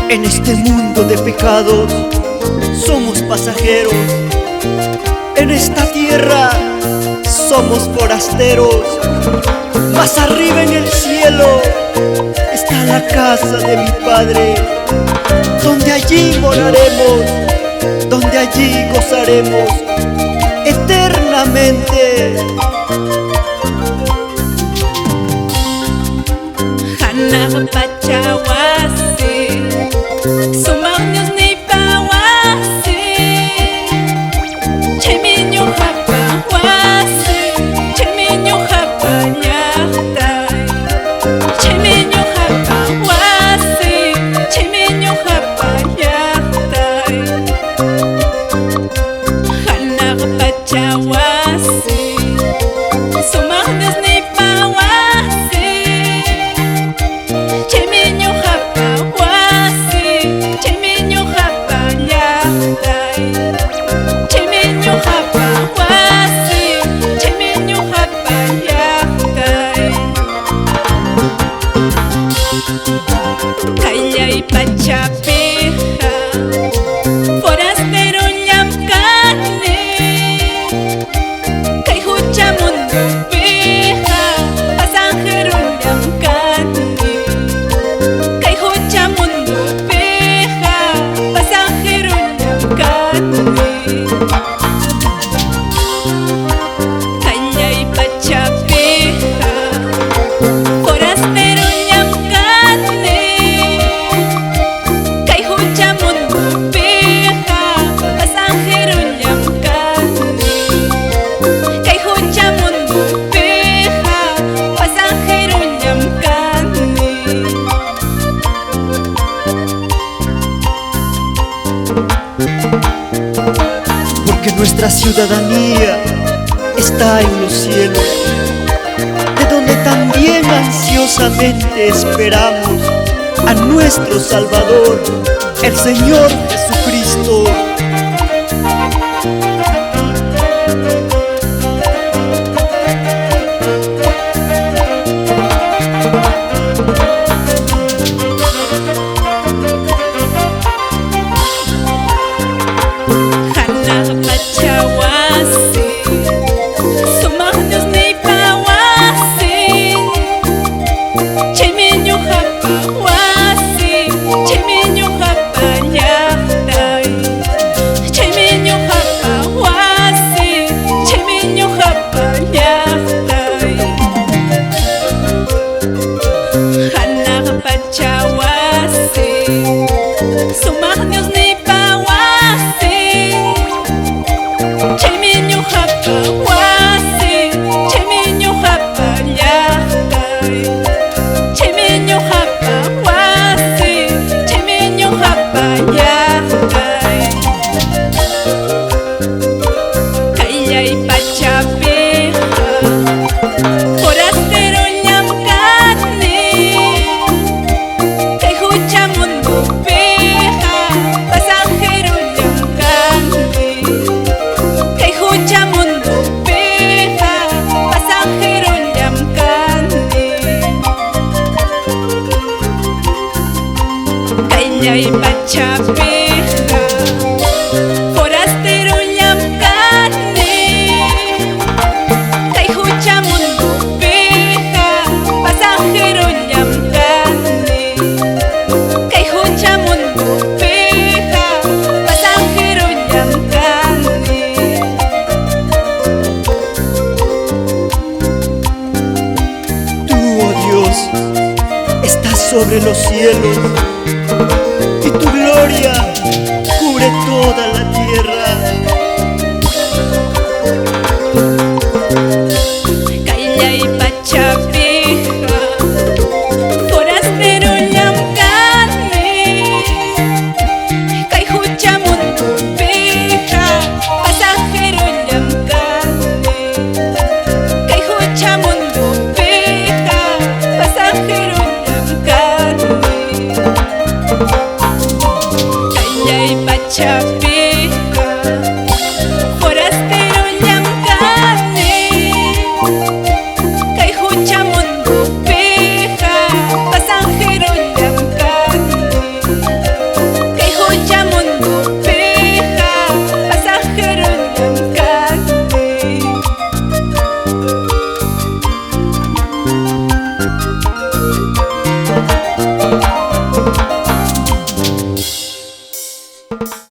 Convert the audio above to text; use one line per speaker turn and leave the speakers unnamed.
En este mundo de pecados somos pasajeros. En esta tierra somos forasteros. Más arriba en el cielo está la casa de mi Padre, donde allí moraremos, donde allí gozaremos eternamente.
Hanaq pachawasi, sumaqñus nipawasi, chaymi ñuqapa wasi, chaymi ñuqapa llaqtay, chaymi ñuqapa wasi, chaymi ñuqapa llaqtay. Hanaq pachawasi, sumaqñus nipawasi, chaymi ñuqapa wasi, chaymi ñuqapa llaqtay, chaymi ñuqapa wasi, chaymi ñuqapa llaqtay. Kallay pachapiqa forastero llamkani, kay hucha mundupiqa pasajero llamkani, kay hucha mundupiqa pasajero llamkani. Kallay pachapiqa forastero llamkani, kay hucha mundupiqa pasajero llamkani, kay hucha mundupiqa pasajero llamkani.
Porque nuestra ciudadanía está en los cielos, de donde también ansiosamente esperamos a nuestro Salvador, el Señor Jesucristo.
Hanaq pachawasi, sumaqñus nipawasi, chaymi ñuqapa wasi, chaymi ñuqapa llaqtay, chaymi ñuqapa wasi, chaymi ñuqapa llaqtay. Hanaq pachawasi, sumaqñus nipawasi, chaymi ñuqapa wasi, chaymi ñuqapa llaqtay, chaymi ñuqapa wasi, chaymi ñuqapa llaqtay. Kallay pachapiqa forastero llamkani, kay hucha mundupiqa pasajero llamkani, kay hucha mundupiqa pasajero llamkani. Kallay pachapiqa forastero llamkani, kay hucha mundupiqa pasajero llamkani, kay hucha mundupiqa pasajero llamkani.
Tú, oh Dios, estás sobre los cielos y tu gloria cubre toda la tierra.